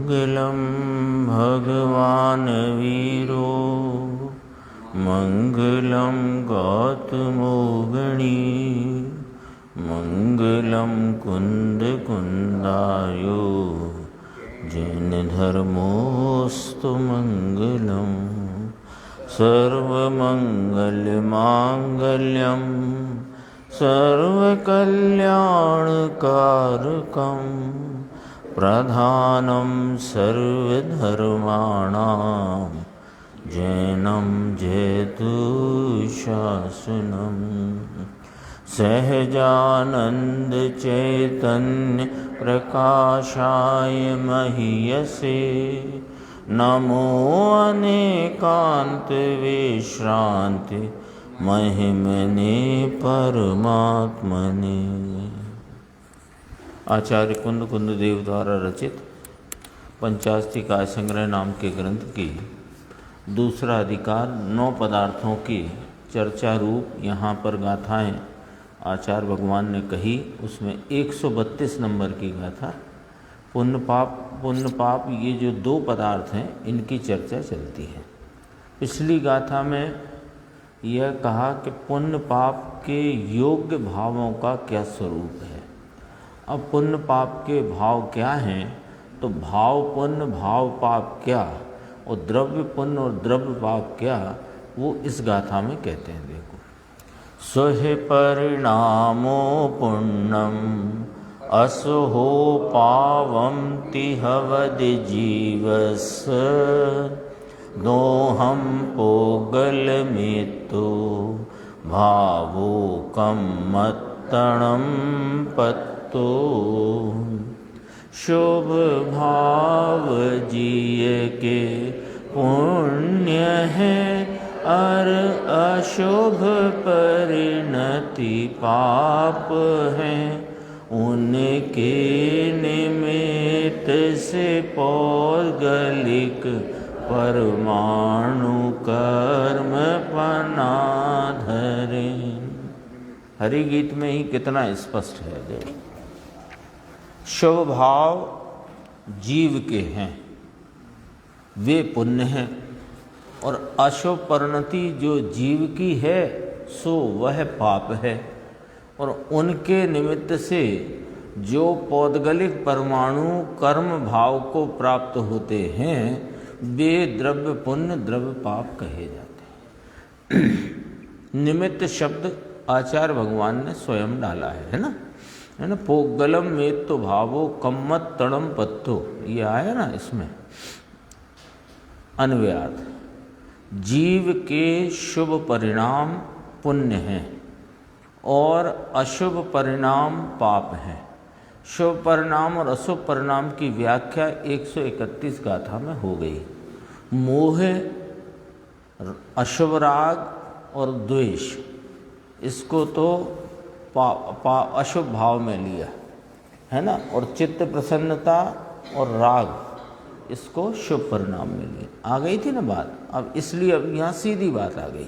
मङ्गलं भगवान् वीरो मङ्गलं गौतमोगणी मङ्गलं कुन्दकुन्दायो जैनधर्मोऽस्तु मङ्गलं सर्वमङ्गलमाङ्गल्यं सर्वकल्याणकारकं प्रधानं सर्वधर्माणां जैनं जयतु सहजानंद चैतन्य प्रकाशाय महीयसे नमो अनेकांत विश्रांति महिमने परमात्मने। आचार्य कुंद देव द्वारा रचित पंचास्तिकाय संग्रह नाम के ग्रंथ की दूसरा अधिकार 9 पदार्थों की चर्चा रूप यहाँ पर गाथाएं आचार्य भगवान ने कही। उसमें 132 नंबर की गाथा पुण्य पाप ये जो 2 पदार्थ हैं इनकी चर्चा चलती है। पिछली गाथा में यह कहा कि पुण्य पाप के योग्य भावों का क्या स्वरूप है। अब पुण्य पाप के भाव क्या हैं, तो भाव पुण्य भाव पाप क्या और द्रव्य पुण्य और द्रव्य पाप क्या, वो इस गाथा में कहते हैं। देखो, स्वहि परिणामो पुण्यम असहो पावं तिहवदि जीवस दोहम पोगलमितो भावो कम्मत्तणं पत्तो। शुभ भाव जिय के पुण्य है और अशुभ परिणति पाप है। उनके निमित्त से पौद्गलिक परमाणु कर्म पना धरे। हरि गीत में ही कितना स्पष्ट है। देखो, शुभ भाव जीव के हैं, वे पुण्य हैं, और अशुभ परिणति जो जीव की है सो वह पाप है। और उनके निमित्त से जो पौद्गलिक परमाणु कर्म भाव को प्राप्त होते हैं वे द्रव्य पुण्य द्रव्य पाप कहे जाते हैं। निमित्त शब्द आचार्य भगवान ने स्वयं डाला है ना, पोगलम में तो भावो कम्मत तड़म पत्तो, ये आया ना इसमें अन्वयार्थ। जीव के शुभ परिणाम पुण्य हैं और अशुभ परिणाम पाप हैं। शुभ परिणाम और अशुभ परिणाम की व्याख्या 131 गाथा में हो गई। मोह, अशुभ राग और द्वेष, इसको तो अशुभ भाव में लिया है ना, और चित्त प्रसन्नता और राग इसको शुभ परिणाम में लिया। आ गई थी ना बात। अब इसलिए अब यहाँ सीधी बात आ गई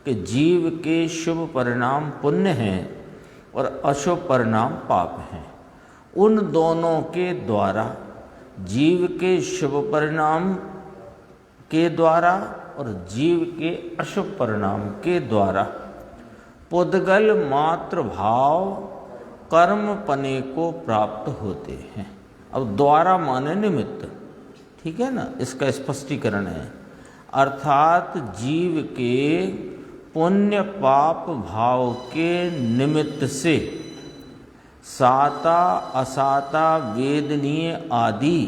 कि जीव के शुभ परिणाम पुण्य हैं और अशुभ परिणाम पाप हैं। उन दोनों के द्वारा, जीव के शुभ परिणाम के द्वारा और जीव के अशुभ परिणाम के द्वारा पुद्गल मात्र भाव कर्म पने को प्राप्त होते हैं। अब द्वारा माने निमित्त, ठीक है ना, इसका स्पष्टीकरण है। अर्थात जीव के पुण्य पाप भाव के निमित्त से साता असाता वेदनीय आदि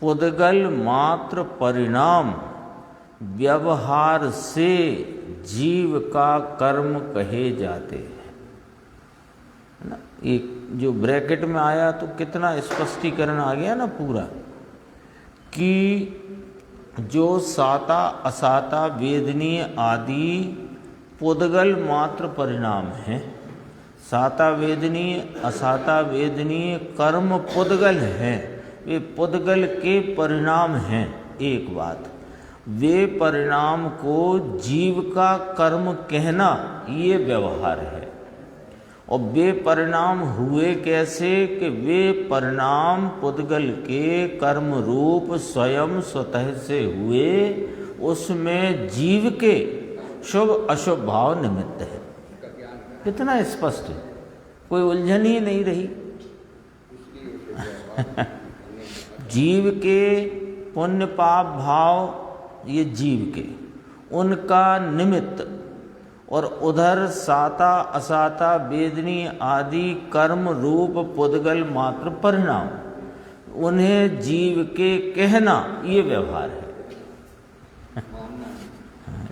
पुद्गल मात्र परिणाम व्यवहार से जीव का कर्म कहे जाते हैं ना। एक जो ब्रैकेट में आया तो कितना स्पष्टीकरण आ गया ना पूरा, कि जो साता असाता वेदनीय आदि पुद्गल मात्र परिणाम हैं। साता वेदनीय असाता वेदनीय कर्म पुद्गल हैं, वे पुद्गल के परिणाम हैं। एक बात, वे परिणाम को जीव का कर्म कहना ये व्यवहार है। और वे परिणाम हुए कैसे कि वे परिणाम पुद्गल के कर्म रूप स्वयं स्वतः से हुए, उसमें जीव के शुभ अशुभ भाव निमित्त है। कितना स्पष्ट है, कोई उलझन ही नहीं रही। जीव के पुण्य पाप भाव, ये जीव के उनका निमित्त, और उधर साता असाता वेदनी आदि कर्म रूप पुद्गल मात्र परिणाम, उन्हें जीव के कहना ये व्यवहार है।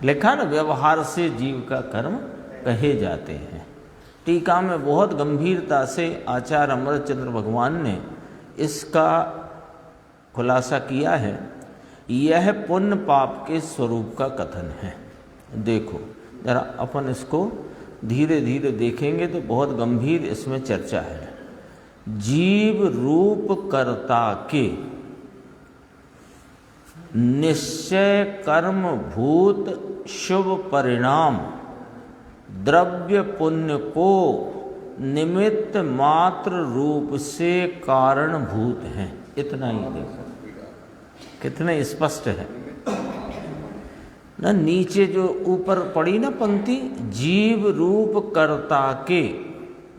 लिखा ना, व्यवहार से जीव का कर्म कहे जाते हैं। टीका में बहुत गंभीरता से आचार्य अमृतचंद्र भगवान ने इसका खुलासा किया है। यह पुण्य पाप के स्वरूप का कथन है। देखो जरा अपन इसको धीरे धीरे देखेंगे तो बहुत गंभीर इसमें चर्चा है। जीव रूप कर्ता के निश्चय कर्म भूत शुभ परिणाम द्रव्य पुण्य को निमित्त मात्र रूप से कारणभूत हैं। इतना ही देखो, कितने स्पष्ट है ना। नीचे जो ऊपर पड़ी ना पंक्ति, जीव रूप कर्ता के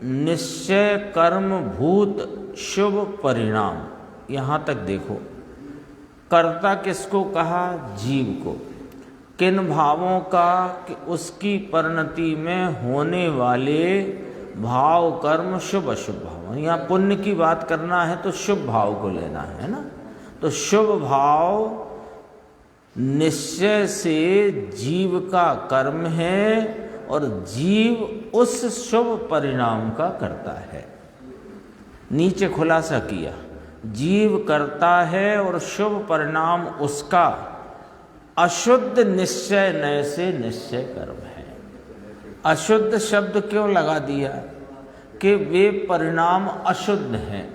निश्चय कर्म भूत शुभ परिणाम, यहाँ तक देखो। कर्ता किसको कहा? जीव को। किन भावों का? कि उसकी परिणति में होने वाले भाव कर्म शुभ अशुभ भाव। यहाँ पुण्य की बात करना है तो शुभ भाव को लेना है ना। तो शुभ भाव निश्चय से जीव का कर्म है और जीव उस शुभ परिणाम का करता है। नीचे खुलासा किया, जीव करता है और शुभ परिणाम उसका अशुद्ध निश्चय नय से निश्चय कर्म है। अशुद्ध शब्द क्यों लगा दिया? कि वे परिणाम अशुद्ध हैं,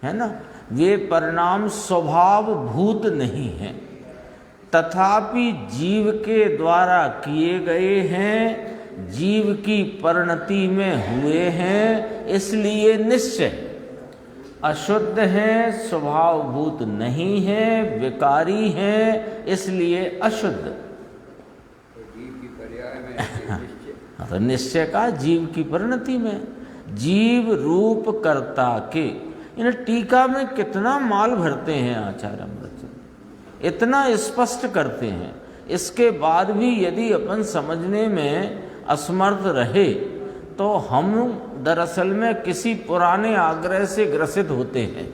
है ना। वे परिणाम स्वभाव भूत नहीं हैं, तथापि जीव के द्वारा किए गए हैं, जीव की परिणति में हुए हैं, इसलिए निश्चय अशुद्ध हैं, स्वभावभूत नहीं है, विकारी हैं, इसलिए अशुद्ध। तो निश्चय का जीव की परिणति में, जीव रूप कर्ता के। इन टीका में कितना माल भरते हैं आचार्य अमृतचंद्र, इतना स्पष्ट करते हैं। इसके बाद भी यदि अपन समझने में असमर्थ रहे तो हम दरअसल में किसी पुराने आग्रह से ग्रसित होते हैं।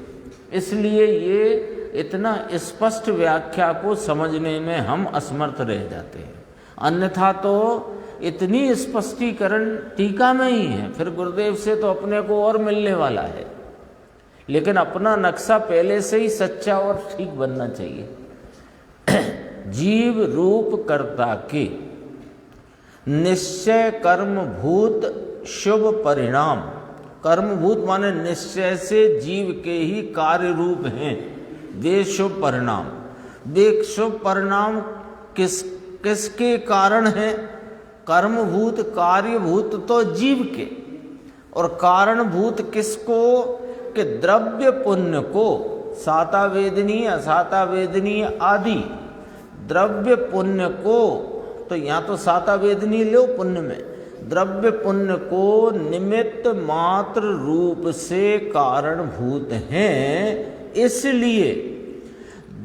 इसलिए ये इतना स्पष्ट व्याख्या को समझने में हम असमर्थ रह जाते हैं। अन्यथा तो इतनी स्पष्टीकरण टीका में ही है, फिर गुरुदेव से तो अपने को और मिलने वाला है। लेकिन अपना नक्शा पहले से ही सच्चा और ठीक बनना चाहिए। जीव रूप कर्ता के निश्चय कर्म भूत शुभ परिणाम। कर्मभूत माने निश्चय से जीव के ही कार्य रूप हैं वे शुभ परिणाम। वे शुभ परिणाम किसके कारण हैं? कर्मभूत कार्यभूत तो जीव के, और कारणभूत किसको? कि द्रव्य पुण्य को, साता वेदनीय असाता वेदनीय आदि द्रव्य पुण्य को। तो यहाँ तो साता वेदनीय लो पुण्य में, द्रव्य पुण्य को निमित्त मात्र रूप से कारणभूत हैं। इसलिए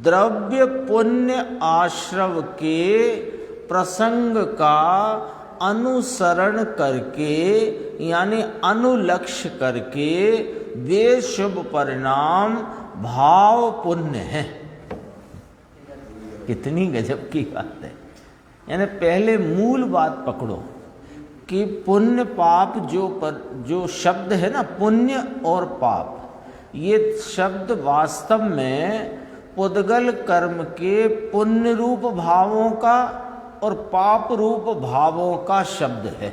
द्रव्य पुण्य आश्रव के प्रसंग का अनुसरण करके, यानी अनुलक्ष्य करके वे शुभ परिणाम भाव पुण्य है। कितनी गजब की बात है। यानी पहले मूल बात पकड़ो कि पुण्य पाप जो शब्द है ना, पुण्य और पाप, ये शब्द वास्तव में पुद्गल कर्म के पुण्य रूप भावों का और पाप रूप भावों का शब्द है।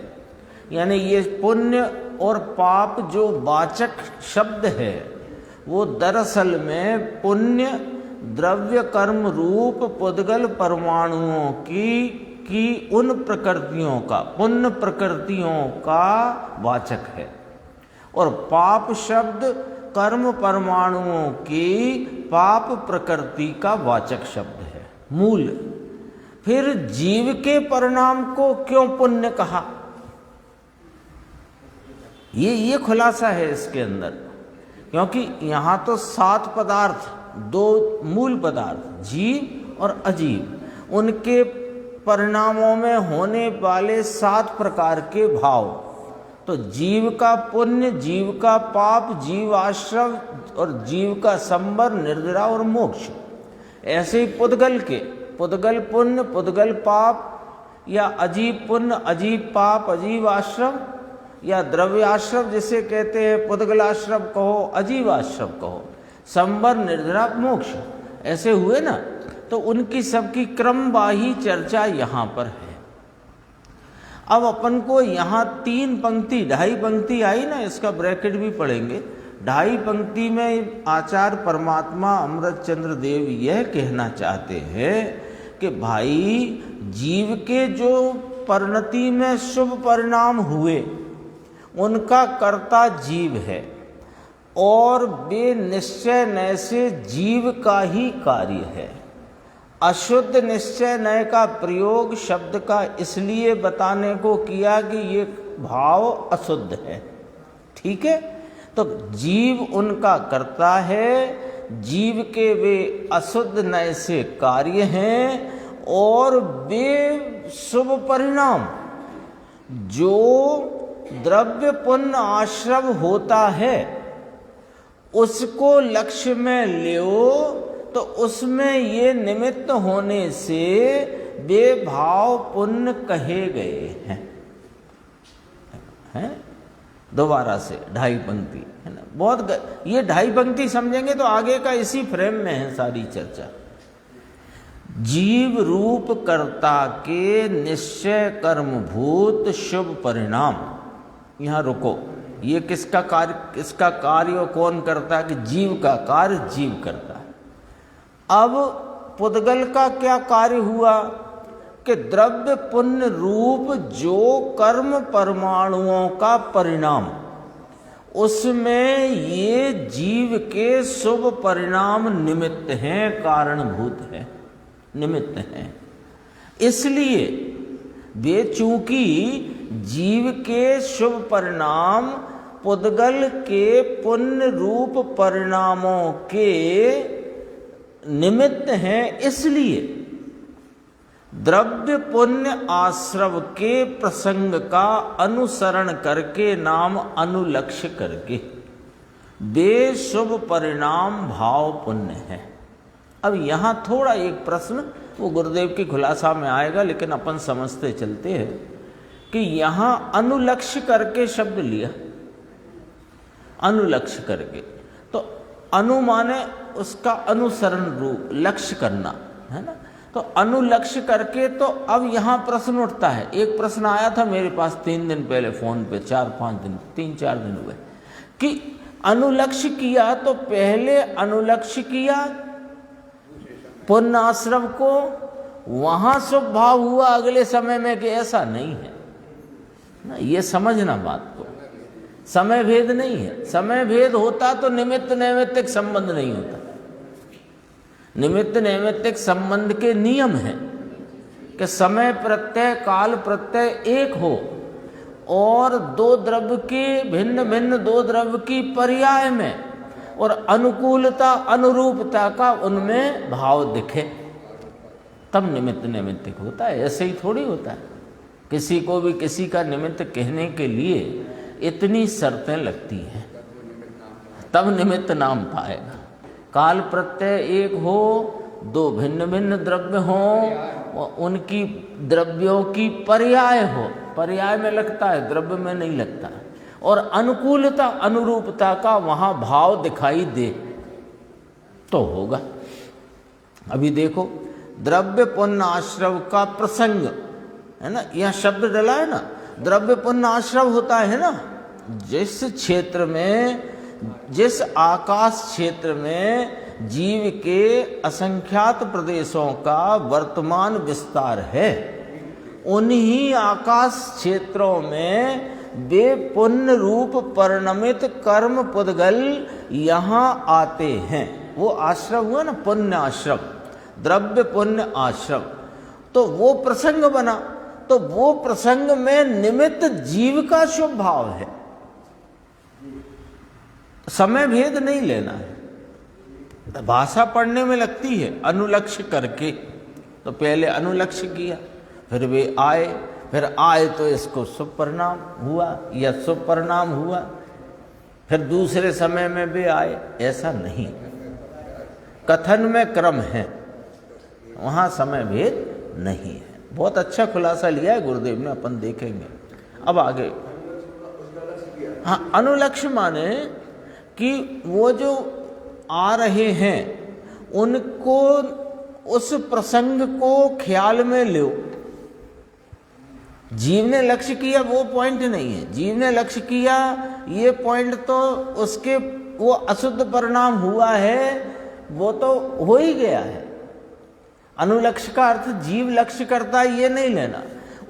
यानी ये पुण्य और पाप जो वाचक शब्द है वो दरअसल में पुण्य द्रव्य कर्म रूप पुद्गल परमाणुओं की की उन प्रकृतियों का, पुण्य प्रकृतियों का वाचक है। और पाप शब्द कर्म परमाणुओं की पाप प्रकृति का वाचक शब्द है, मूल। फिर जीव के परिणाम को क्यों पुण्य कहा, ये खुलासा है इसके अंदर। क्योंकि यहाँ तो 7 पदार्थ, 2 मूल पदार्थ जीव और अजीव, उनके परिणामों में होने वाले 7 प्रकार के भाव। तो जीव का पुण्य, जीव का पाप, जीव आश्रव और जीव का संबर, निर्जरा और मोक्ष। ऐसे ही पुद्गल के, पुद्गल पुण्य, पुद्गल पाप, या अजीव पुण्य, अजीव पाप, अजीव आश्रव, या द्रव्य आश्रव जिसे कहते हैं, पुद्गल आश्रव कहो, अजीव आश्रव कहो, संबर, निर्जरा, मोक्ष, ऐसे हुए ना। तो उनकी सबकी क्रमवाही चर्चा यहाँ पर है। अब अपन को यहाँ 3 पंक्ति, 2.5 पंक्ति आई ना, इसका ब्रैकेट भी पढ़ेंगे। 2.5 पंक्ति में आचार्य परमात्मा अमृत चंद्र देव यह कहना चाहते हैं कि भाई जीव के जो परिणति में शुभ परिणाम हुए उनका कर्ता जीव है, और वे निश्चय नय से जीव का ही कार्य है। अशुद्ध निश्चय नय का प्रयोग शब्द का इसलिए बताने को किया कि ये भाव अशुद्ध है, ठीक है। तो जीव उनका कर्ता है, जीव के वे अशुद्ध नय से कार्य हैं, और वे शुभ परिणाम जो द्रव्य पुण्य आश्रव होता है उसको लक्ष्य में लियो, तो उसमें ये निमित्त होने से वे भाव पुण्य कहे गए हैं। दोबारा से 2.5 पंक्ति है ना, बहुत ये 2.5 पंक्ति समझेंगे तो आगे का इसी फ्रेम में है सारी चर्चा। जीव रूप कर्ता के निश्चय कर्मभूत शुभ परिणाम, यहाँ रुको, ये किसका कार्य कौन करता है, कि जीव का कार्य जीव करता है। अब पुद्गल का क्या कार्य हुआ कि द्रव्य पुण्य रूप जो कर्म परमाणुओं का परिणाम, उसमें ये जीव के शुभ परिणाम निमित्त हैं, कारणभूत हैं, निमित्त हैं। इसलिए वे चूंकि जीव के शुभ परिणाम पुद्गल के पुण्य रूप परिणामों के निमित्त हैं, इसलिए द्रव्य पुण्य आश्रव के प्रसंग का अनुसरण करके, नाम अनुलक्ष्य करके वे शुभ परिणाम भाव पुण्य है। अब यहाँ थोड़ा एक प्रश्न, वो गुरुदेव की खुलासा में आएगा, लेकिन अपन समझते चलते हैं कि यहाँ अनुलक्ष्य करके शब्द लिया, अनुलक्ष्य करके, तो अनु माने उसका अनुसरण रूप, लक्ष्य करना है ना। तो अनुलक्ष्य करके, तो अब यहाँ प्रश्न उठता है। एक प्रश्न आया था मेरे पास 3 दिन पहले फोन पे, 4-5 दिन, 3-4 दिन हुए, कि अनुलक्ष्य किया तो पहले अनुलक्ष्य किया पुण्य आश्रव को, वहां शुभ भाव हुआ अगले समय में, कि ऐसा नहीं है ना। ये समझना बात को, समय भेद नहीं है। समय भेद होता तो निमित्त नैमित्तिक संबंध नहीं होता। निमित्त नैमित्तिक संबंध के नियम हैं कि समय प्रत्यय, काल प्रत्यय एक हो, और 2 द्रव्य की भिन्न भिन्न 2 द्रव्य की पर्याय में, और अनुकूलता अनुरूपता का उनमें भाव दिखे, तब निमित्त नैमित्तिक होता है। ऐसे ही थोड़ी होता है। किसी को भी किसी का निमित्त कहने के लिए इतनी शर्तें लगती हैं, तब निमित्त नाम पाएगा। काल प्रत्यय एक हो, 2 भिन्न भिन्न द्रव्य हों, उनकी द्रव्यों की पर्याय हो, पर्याय में लगता है, द्रव्य में नहीं लगता है, और अनुकूलता अनुरूपता का वहां भाव दिखाई दे तो होगा। अभी देखो, द्रव्य पुण्य आश्रव का प्रसंग है ना, यह शब्द डला है ना, द्रव्य पुण्य आश्रव होता है ना। जिस क्षेत्र में, जिस आकाश क्षेत्र में जीव के असंख्यात प्रदेशों का वर्तमान विस्तार है, उन्हीं आकाश क्षेत्रों में वे पुण्य रूप परिणमित कर्म पुद्गल यहाँ आते हैं। वो आश्रम हुआ ना, पुण्य आश्रम, द्रव्य पुण्य आश्रम, तो वो प्रसंग बना। तो वो प्रसंग में निमित्त जीव का शुभ भाव है, समय भेद नहीं लेना है। भाषा पढ़ने में लगती है अनुलक्ष्य करके, तो पहले अनुलक्ष्य किया, फिर वे आए, फिर आए तो इसको शुभ परिणाम हुआ या शुभ परिणाम हुआ, फिर दूसरे समय में भी आए, ऐसा नहीं। कथन में क्रम है, वहाँ समय भेद नहीं है। बहुत अच्छा खुलासा लिया है गुरुदेव ने, अपन देखेंगे अब आगे। हाँ, अनुलक्ष्य माने कि वो जो आ रहे हैं उनको, उस प्रसंग को ख्याल में लो। जीव ने लक्ष्य किया वो पॉइंट नहीं है, जीव ने लक्ष्य किया ये पॉइंट तो उसके वो अशुद्ध परिणाम हुआ है, वो तो हो ही गया है। अनुलक्ष्य का अर्थ जीव लक्ष्य करता है ये नहीं लेना,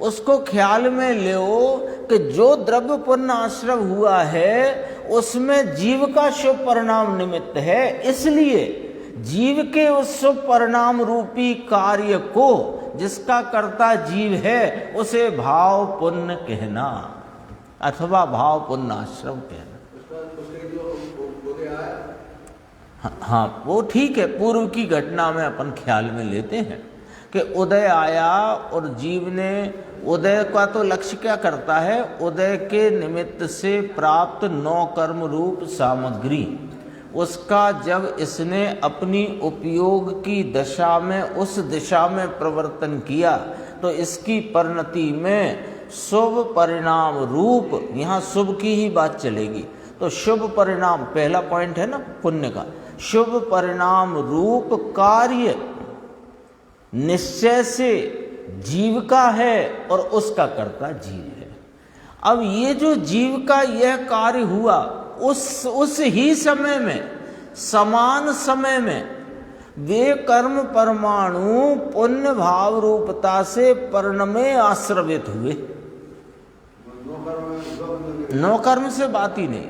उसको ख्याल में लो कि जो द्रव्य पुण्य आश्रय हुआ है उसमें जीव का शुभ परिणाम निमित्त है, इसलिए जीव के उस शुभ परिणाम रूपी कार्य को जिसका कर्ता जीव है उसे भाव पुण्य कहना अथवा भाव पुण्य आश्रम कहना। हाँ, वो ठीक है, पूर्व की घटना में अपन ख्याल में लेते हैं कि उदय आया और जीव ने उदय का तो लक्ष्य क्या करता है, उदय के निमित्त से प्राप्त 9 कर्म रूप सामग्री, उसका जब इसने अपनी उपयोग की दशा में उस दिशा में प्रवर्तन किया तो इसकी परिणति में शुभ परिणाम रूप, यहाँ शुभ की ही बात चलेगी, तो शुभ परिणाम पहला पॉइंट है ना पुण्य का, शुभ परिणाम रूप कार्य निश्चय से जीव का है और उसका कर्ता जीव है। अब ये जो जीव का यह कार्य हुआ उस ही समय में, समान समय में वे कर्म परमाणु पुण्य भाव रूपता से परिणमे आश्रवित हुए। 9 कर्म से बात ही नहीं,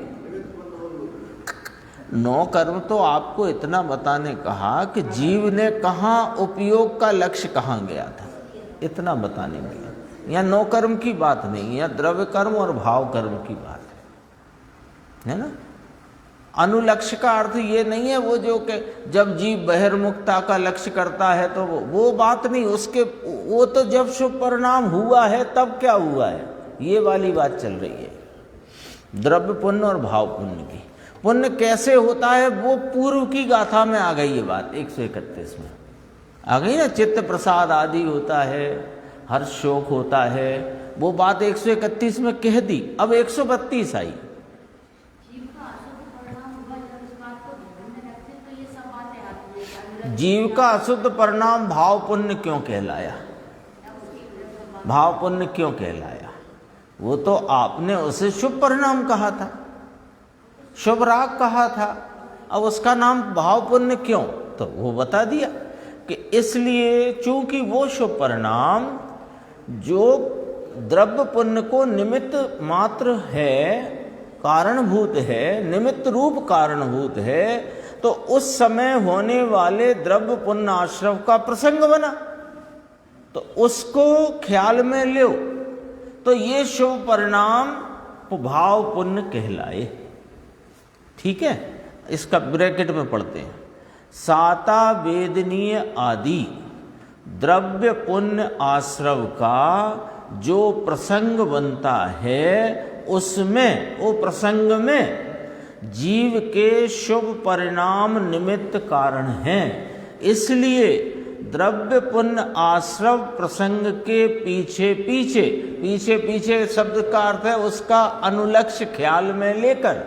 9 कर्म तो आपको इतना बताने कहा कि जीव ने कहाँ उपयोग का लक्ष्य कहाँ गया था, इतना बताने गया। यहाँ 9 कर्म की बात नहीं, यहाँ द्रव्य कर्म और भाव कर्म की बात है ना। अनुलक्ष्य का अर्थ ये नहीं है वो जो कि जब जीव बहिर्मुखता का लक्ष्य करता है तो वो बात नहीं, उसके वो तो जब शुभ परिणाम हुआ है तब क्या हुआ है, ये वाली बात चल रही है। द्रव्य पुण्य और भाव पुण्य की, पुण्य कैसे होता है वो पूर्व की गाथा में आ गई, ये बात 131 में आ गई ना। चित्त प्रसाद आदि होता है, हर्ष शोक होता है, वो बात 131 में कह दी। अब 132 आई। जीव का अशुद्ध परिणाम भाव पुण्य क्यों कहलाया, भाव पुण्य क्यों कहलाया, वो तो आपने उसे शुभ परिणाम कहा था, शुभ राग कहा था, अब उसका नाम भाव पुण्य क्यों, तो वो बता दिया कि इसलिए चूंकि वो शुभ परिणाम जो द्रव्य पुण्य को निमित्त मात्र है, कारणभूत है, निमित्त रूप कारणभूत है, तो उस समय होने वाले द्रव्य पुण्य आश्रव का प्रसंग बना, तो उसको ख्याल में लो, तो ये शुभ परिणाम भाव पुण्य कहलाए। ठीक है, इसका ब्रैकेट में पढ़ते हैं। साता वेदनीय आदि द्रव्य पुण्य आश्रव का जो प्रसंग बनता है उसमें, वो प्रसंग में जीव के शुभ परिणाम निमित्त कारण हैं, इसलिए द्रव्य पुण्य आश्रव प्रसंग के पीछे पीछे, पीछे पीछे शब्द का अर्थ है उसका अनुलक्ष्य ख्याल में लेकर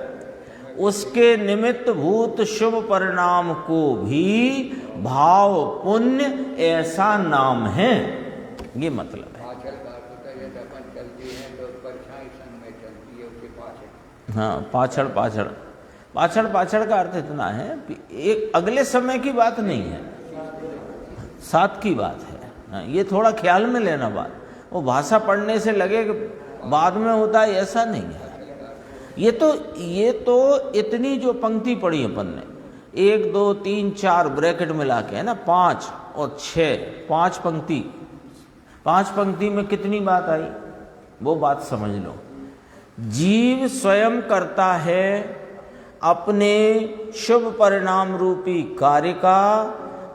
उसके निमित्त भूत शुभ परिणाम को भी भाव पुण्य ऐसा नाम है, ये मतलब है। हाँ, पाछड़ पाछड़, पाछड़ पाछड़ का अर्थ इतना है एक अगले समय की बात नहीं है, साथ की बात है। हाँ, ये थोड़ा ख्याल में लेना बात, वो भाषा पढ़ने से लगे कि बाद में होता है, ऐसा नहीं है। ये तो इतनी जो पंक्ति पढ़ी अपन ने, 1 2 3 4 ब्रैकेट मिला के, है ना, 5 और 6, 5 पंक्ति, 5 पंक्ति में कितनी बात आई, वो बात समझ लो। जीव स्वयं करता है अपने शुभ परिणाम रूपी कार्य का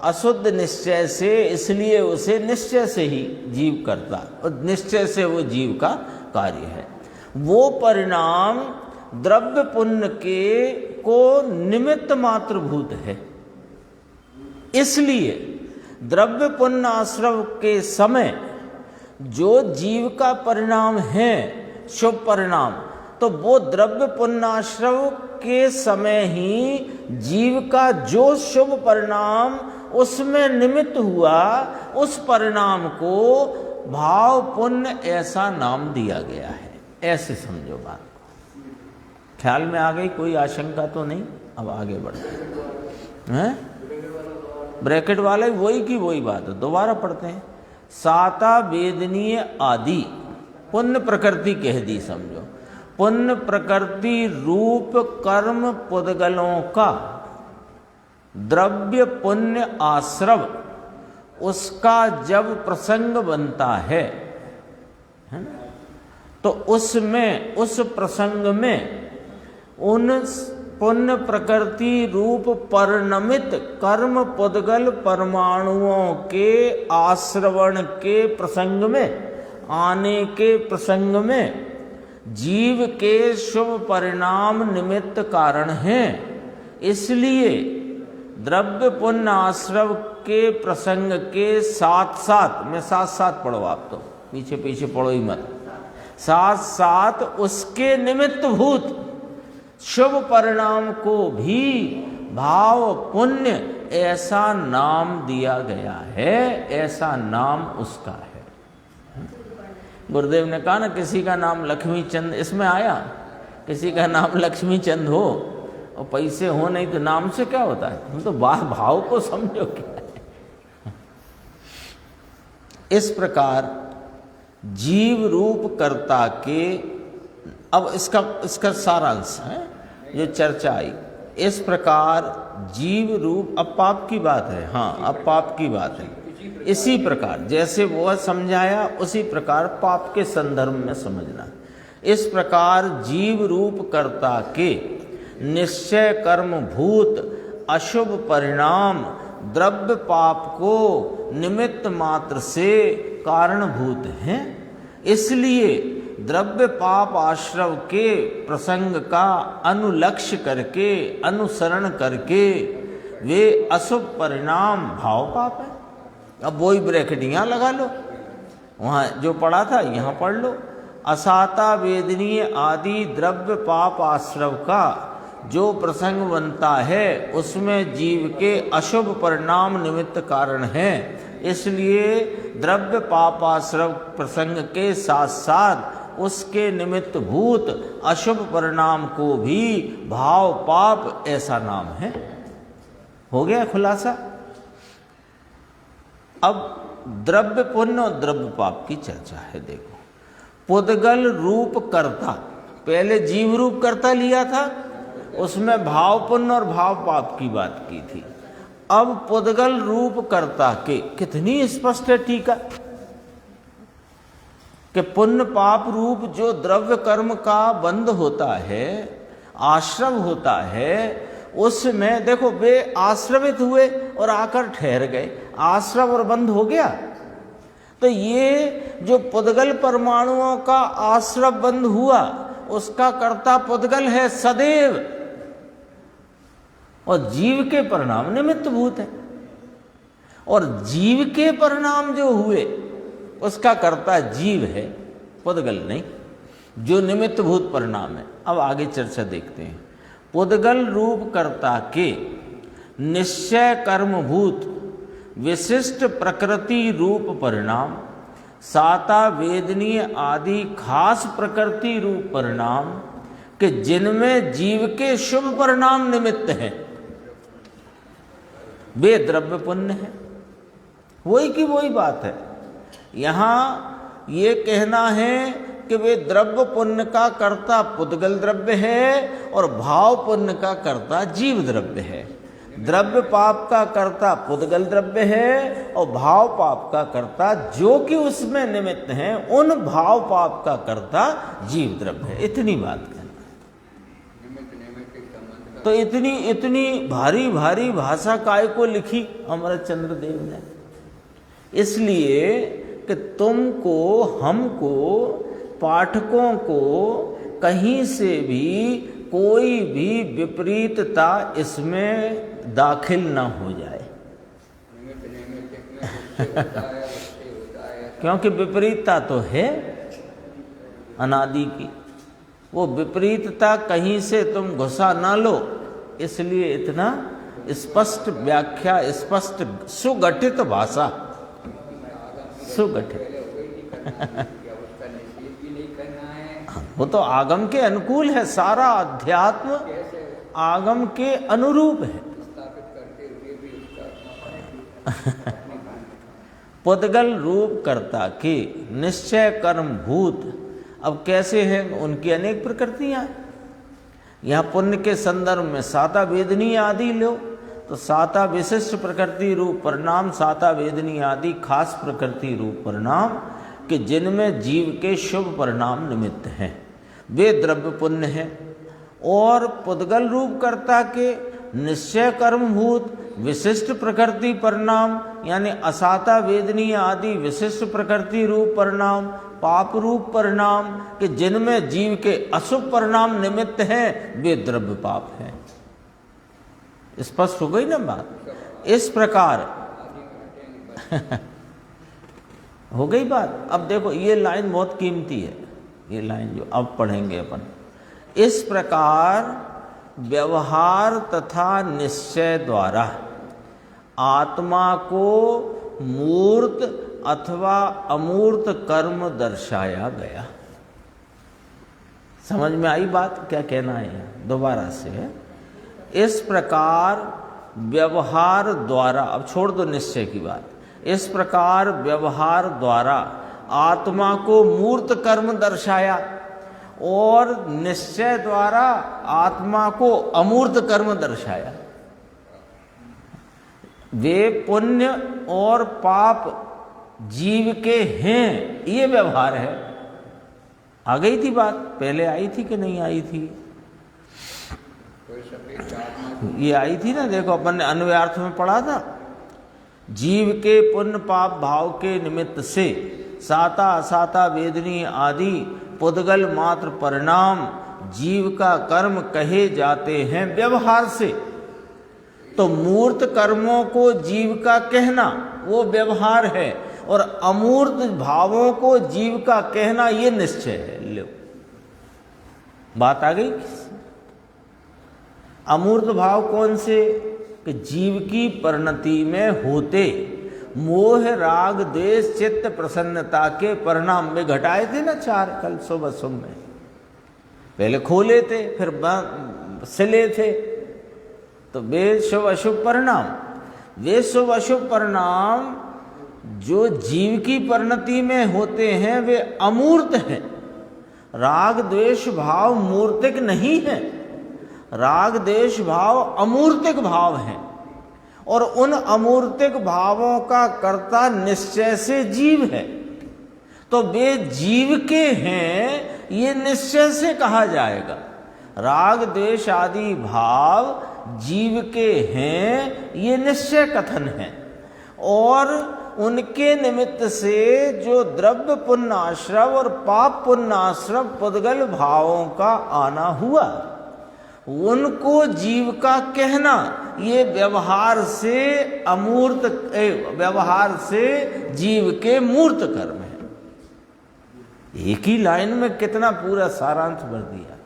अशुद्ध निश्चय से, इसलिए उसे निश्चय से ही जीव करता, और निश्चय से वो जीव का कार्य है। वो परिणाम द्रव्य पुण्य के को निमित्त मात्र भूत है। इसलिए द्रव्य पुण्य आश्रव के समय जो जीव का परिणाम है शुभ परिणाम, तो वो द्रव्य पुण्याश्रव के समय ही जीव का जो शुभ परिणाम उसमें निमित्त हुआ, उस परिणाम को भाव पुण्य ऐसा नाम दिया गया है। ऐसे समझो बात को। ख्याल में आ गई? कोई आशंका तो नहीं? अब आगे बढ़ते हैं। ब्रैकेट वाले वही की वही बात है, दोबारा पढ़ते हैं। साता वेदनीय आदि पुण्य प्रकृति कह दी, समझो। पुण्य प्रकृति रूप कर्म पुद्गलों का द्रव्य पुण्य आश्रव, उसका जब प्रसंग बनता है ना, तो उसमें, उस प्रसंग में उन पुण्य प्रकृति रूप परिणमित कर्म पुद्गल परमाणुओं के आश्रवण के प्रसंग में, आने के प्रसंग में जीव के शुभ परिणाम निमित्त कारण हैं। इसलिए द्रव्य पुण्य आश्रव के प्रसंग के साथ साथ, मैं साथ साथ पढ़ो, आप तो पीछे पीछे पढ़ो ही मत, साथ साथ उसके निमित्त भूत शुभ परिणाम को भी भाव पुण्य ऐसा नाम दिया गया है, ऐसा नाम उसका है। गुरुदेव ने कहा ना, किसी का नाम लक्ष्मी चंद, इसमें आया, किसी का नाम लक्ष्मी चंद हो और पैसे हो नहीं तो नाम से क्या होता है? तुम तो भाव को समझो क्या है। इस प्रकार जीव रूप कर्ता के, अब इसका सारांश है जो चर्चा आई। इस प्रकार जीव रूप, अब पाप की बात है, हाँ अब पाप की बात है। इसी प्रकार जैसे वो समझाया उसी प्रकार पाप के संदर्भ में समझना। इस प्रकार जीव रूप कर्ता के निश्चय कर्म भूत अशुभ परिणाम द्रव्य पाप को निमित्त मात्र से कारणभूत हैं। इसलिए द्रव्य पाप आश्रव के प्रसंग का अनुलक्ष्य करके, अनुसरण करके वे अशुभ परिणाम भाव पाप है। अब वही ब्रैकेट यहाँ लगा लो, वहाँ जो पढ़ा था यहाँ पढ़ लो। असाता वेदनीय आदि द्रव्य पाप आश्रव का जो प्रसंग बनता है उसमें जीव के अशुभ परिणाम निमित्त कारण है। इसलिए द्रव्य पाप आश्रव प्रसंग के साथ साथ उसके निमित्त भूत अशुभ परिणाम को भी भाव पाप ऐसा नाम है। हो गया खुलासा। अब द्रव्य पुण्य और द्रव्य पाप की चर्चा है। देखो, पुद्गल रूप कर्ता, पहले जीव रूप कर्ता लिया था, उसमें भाव पुण्य और भाव पाप की बात की थी। अब पुद्गल रूप कर्ता के, कितनी स्पष्ट है टीका, कि पुण्य पाप रूप जो द्रव्य कर्म का बंध होता है, आश्रव होता है, उसमें देखो वे आश्रवित हुए और आकर ठहर गए, आश्रव और बंध हो गया। तो ये जो पुद्गल परमाणुओं का आश्रव बंध हुआ, उसका कर्ता पुद्गल है सदैव, और जीव के परिणाम निमित्त भूत है। और जीव के परिणाम जो हुए उसका कर्ता जीव है, पुद्गल नहीं, जो निमित्त भूत परिणाम है। अब आगे चर्चा देखते हैं। पुद्गल रूप कर्ता के निश्चय कर्मभूत विशिष्ट प्रकृति रूप परिणाम, साता वेदनीय आदि खास प्रकृति रूप परिणाम कि जिनमें जीव के शुभ परिणाम निमित्त हैं, वे द्रव्य पुण्य है। वही की वही बात है। यहाँ ये कहना है कि वे द्रव्य पुण्य का कर्ता पुद्गल द्रव्य है और भाव पुण्य का कर्ता जीव द्रव्य है। द्रव्य पाप का कर्ता पुद्गल द्रव्य है और भाव पाप का कर्ता जो कि उसमें निमित्त हैं उन भाव पाप का कर्ता जीव द्रव्य है। इतनी बात कहना। तो इतनी भारी भारी भाषा काय को लिखी अमरचंद्र देव ने? इसलिए कि तुमको, हमको, पाठकों को कहीं से भी कोई भी विपरीतता इसमें दाखिल ना हो जाए। क्योंकि विपरीतता तो है अनादि की, वो विपरीतता कहीं से तुम घुसा ना लो, इसलिए इतना स्पष्ट व्याख्या, स्पष्ट सुगठित भाषा, सुगठित। वो तो आगम के अनुकूल है, सारा अध्यात्म आगम के अनुरूप है। पुद्गल रूप कर्ता की निश्चय कर्म भूत। अब कैसे हैं उनकी अनेक प्रकृतियां। यहाँ पुण्य के संदर्भ में साता वेदनी आदि लो तो साता विशिष्ट प्रकृति रूप परिणाम, साता वेदनी आदि खास प्रकृति रूप परिणाम कि जिनमें जीव के शुभ परिणाम निमित्त हैं, वे द्रव्य पुण्य हैं। और पुद्गल रूप कर्ता के निश्चय कर्मभूत विशिष्ट प्रकृति परिणाम यानी असाता वेदनी आदि विशिष्ट प्रकृति रूप परिणाम, पाप रूप परिणाम कि जिनमें जीव के अशुभ परिणाम निमित्त हैं, वे द्रव्य पाप हैं। स्पष्ट हो गई ना बात? इस प्रकार हो गई बात। अब देखो ये लाइन बहुत कीमती है, ये लाइन जो अब पढ़ेंगे अपन। इस प्रकार व्यवहार तथा निश्चय द्वारा आत्मा को मूर्त अथवा अमूर्त कर्म दर्शाया गया। समझ में आई बात? क्या कहना है दोबारा से? इस प्रकार व्यवहार द्वारा, अब छोड़ दो निश्चय की बात, इस प्रकार व्यवहार द्वारा आत्मा को मूर्त कर्म दर्शाया और निश्चय द्वारा आत्मा को अमूर्त कर्म दर्शाया। वे पुण्य और पाप जीव के हैं, ये व्यवहार है। आ गई थी बात? पहले आई थी कि नहीं आई थी? ये आई थी ना, देखो अपन ने अन्वयार्थ में पढ़ा था। जीव के पुण्य पाप भाव के निमित्त से साता असाता वेदनी आदि पुद्गल मात्र परिणाम जीव का कर्म कहे जाते हैं व्यवहार से। तो मूर्त कर्मों को जीव का कहना वो व्यवहार है और अमूर्त भावों को जीव का कहना ये निश्चय है। लो बात आ गई। अमूर्त भाव कौन से? कि जीव की परिणति में होते मोह राग द्वेष चित्त प्रसन्नता के परिणाम में घटाए थे ना चार कल सुबह सुबह में। पहले खोले थे फिर सिले थे, तो वे शुभ अशुभ परिणाम, वे शुभ अशुभ परिणाम जो जीव की परिणति में होते हैं वे अमूर्त हैं। राग द्वेष भाव मूर्तिक नहीं है, राग द्वेष भाव अमूर्तिक भाव हैं और उन अमूर्तिक भावों का कर्ता निश्चय से जीव है। तो वे जीव के हैं ये निश्चय से कहा जाएगा। राग द्वेष आदि भाव जीव के हैं ये निश्चय कथन है और उनके निमित्त से जो द्रव्य पुण्याश्रव और पाप पुण्याश्रव पुद्गल भावों का आना हुआ उनको जीव का कहना ये व्यवहार से अमूर्त, व्यवहार से जीव के मूर्त कर्म है। एक ही लाइन में कितना पूरा सारांश भर दिया।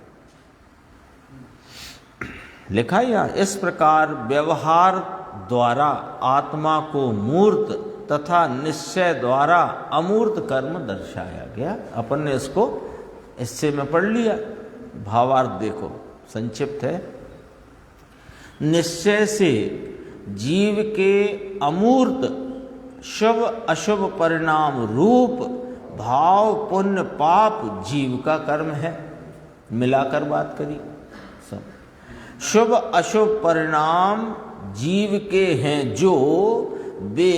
लिखा यहाँ इस प्रकार व्यवहार द्वारा आत्मा को मूर्त तथा निश्चय द्वारा अमूर्त कर्म दर्शाया गया। अपन ने इसको हिस्से में पढ़ लिया। भावार्थ देखो संक्षिप्त है। निश्चय से जीव के अमूर्त शुभ अशुभ परिणाम रूप भाव पुण्य पाप जीव का कर्म है, मिलाकर बात करी सब। शुभ अशुभ परिणाम जीव के हैं जो वे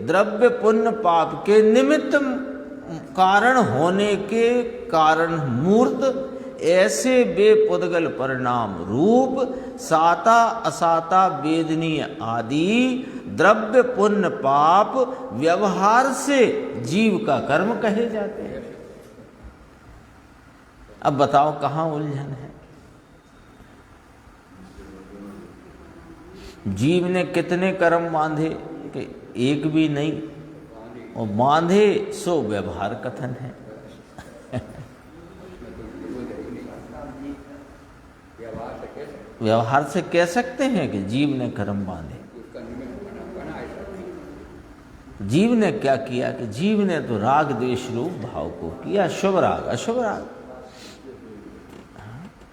द्रव्य पुण्य पाप के निमित्त कारण होने के कारण मूर्त, ऐसे वे पुद्गल परिणाम रूप साता असाता वेदनीय आदि द्रव्य पुण्य पाप व्यवहार से जीव का कर्म कहे जाते हैं। अब बताओ कहाँ उलझन है? जीव ने कितने कर्म बांधे कि एक भी नहीं, और बांधे सो व्यवहार कथन है। व्यवहार से कह सकते हैं कि जीव ने कर्म बांधे। जीव ने क्या किया कि जीव ने तो राग द्वेष रूप भाव को किया, शुभ राग अशुभ राग।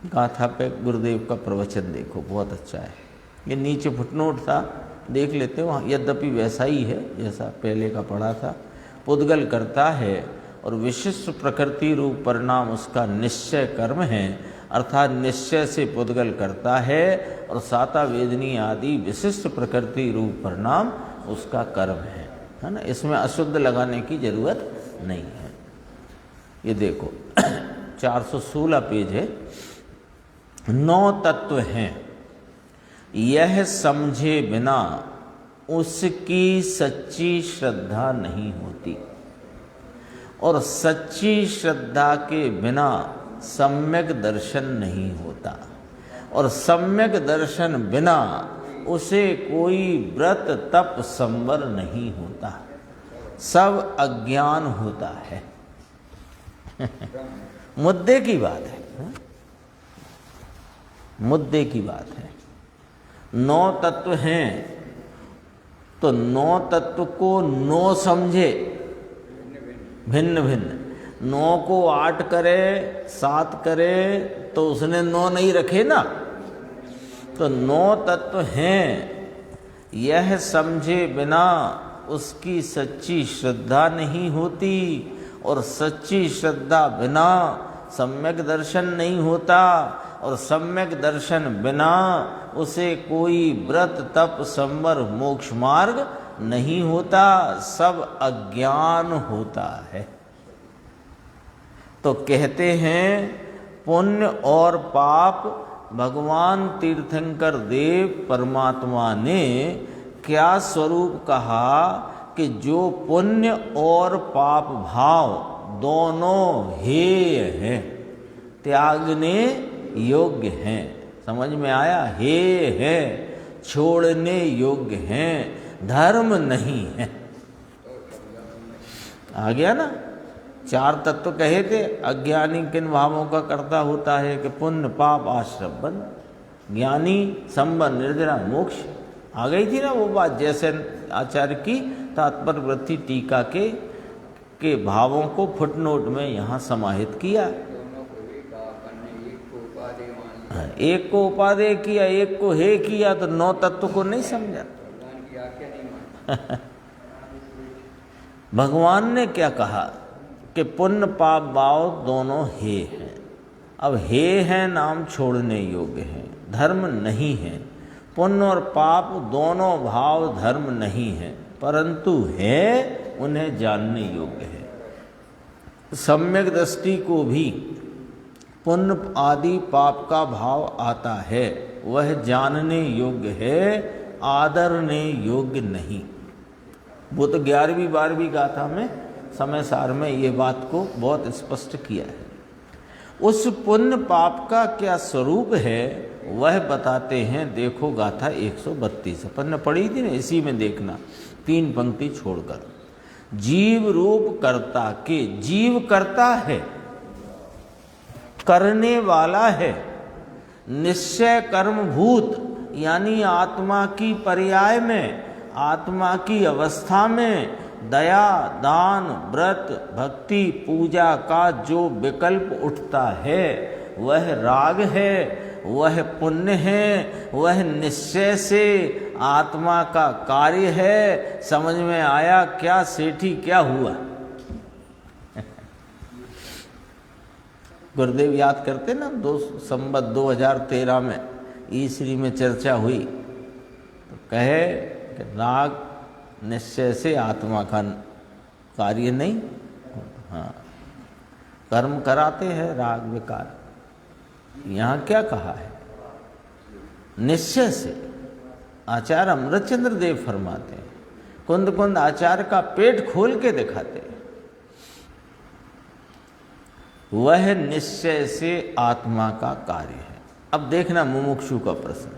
गाथा पे गुरुदेव का प्रवचन देखो, बहुत अच्छा है। ये नीचे फुटनोट था, देख लेते हो, यद्यपि वैसा ही है जैसा पहले का पढ़ा था। पुद्गल करता है और विशिष्ट प्रकृति रूप परिणाम उसका निश्चय कर्म है, अर्थात निश्चय से पुद्गल करता है, और साता वेदनी आदि विशिष्ट प्रकृति रूप परिणाम उसका कर्म है ना। इसमें अशुद्ध लगाने की जरूरत नहीं है। ये देखो 416 पेज है। 9 तत्व हैं, यह समझे बिना उसकी सच्ची श्रद्धा नहीं होती, और सच्ची श्रद्धा के बिना सम्यक दर्शन नहीं होता, और सम्यक दर्शन बिना उसे कोई व्रत तप संवर नहीं होता, सब अज्ञान होता है। मुद्दे की बात है, मुद्दे की बात है। 9 तत्व हैं तो 9 तत्व को 9 समझे भिन्न भिन्न, 9 को 8 करे 7 करे तो उसने 9 नहीं रखे ना। तो 9 तत्व हैं, यह समझे बिना उसकी सच्ची श्रद्धा नहीं होती, और सच्ची श्रद्धा बिना सम्यक दर्शन नहीं होता, और सम्यक दर्शन बिना उसे कोई व्रत तप संवर मोक्ष मार्ग नहीं होता, सब अज्ञान होता है। तो कहते हैं पुण्य और पाप भगवान तीर्थंकर देव परमात्मा ने क्या स्वरूप कहा कि जो पुण्य और पाप भाव दोनों हेय हैं, त्यागने योग्य हैं। समझ में आया? हेय है, छोड़ने योग्य हैं, धर्म नहीं है। आ गया ना? 4 तत्व कहे थे। अज्ञानी किन भावों का कर्ता होता है कि पुण्य पाप आश्रम बंध, ज्ञानी संबंध निर्जरा मोक्ष। आ गई थी ना वो बात, जैसे आचार्य की तात्पर्य वृत्ति टीका के भावों को फुटनोट में यहाँ समाहित किया। एक को उपादेय किया, एक को हे किया, तो 9 तत्व को नहीं समझा। भगवान ने क्या कहा कि पुण्य पाप भाव दोनों हे हैं। अब हे है नाम छोड़ने योग्य है, धर्म नहीं है। पुण्य और पाप दोनों भाव धर्म नहीं है, परंतु है, उन्हें जानने योग्य है। सम्यक दृष्टि को भी पुण्य आदि पाप का भाव आता है, वह जानने योग्य है, आदरने योग्य नहीं। वो तो 11वीं 12वीं गाथा में समय सार में ये बात को बहुत स्पष्ट किया है। उस पुण्य पाप का क्या स्वरूप है वह बताते हैं। देखो गाथा 132 अपन ने पढ़ी थी ना, इसी में देखना 3 पंक्ति छोड़कर। जीव रूप कर्ता के, जीव करता है, करने वाला है, निश्चय कर्मभूत यानी आत्मा की पर्याय में, आत्मा की अवस्था में दया दान व्रत भक्ति पूजा का जो विकल्प उठता है वह राग है, वह पुण्य है, वह निश्चय से आत्मा का कार्य है। समझ में आया क्या सेठी, क्या हुआ? गुरुदेव याद करते ना, संवत 2013 में ईश्वरी में चर्चा हुई तो कहे कि राग निश्चय से आत्मा का कार्य नहीं, हाँ कर्म कराते हैं राग विकार। यहाँ क्या कहा है? निश्चय से। आचार्य अमृतचंद्र देव फरमाते हैं, कुंद कुंद आचार्य का पेट खोल के दिखाते हैं, वह निश्चय से आत्मा का कार्य है। अब देखना मुमुक्षु का प्रश्न,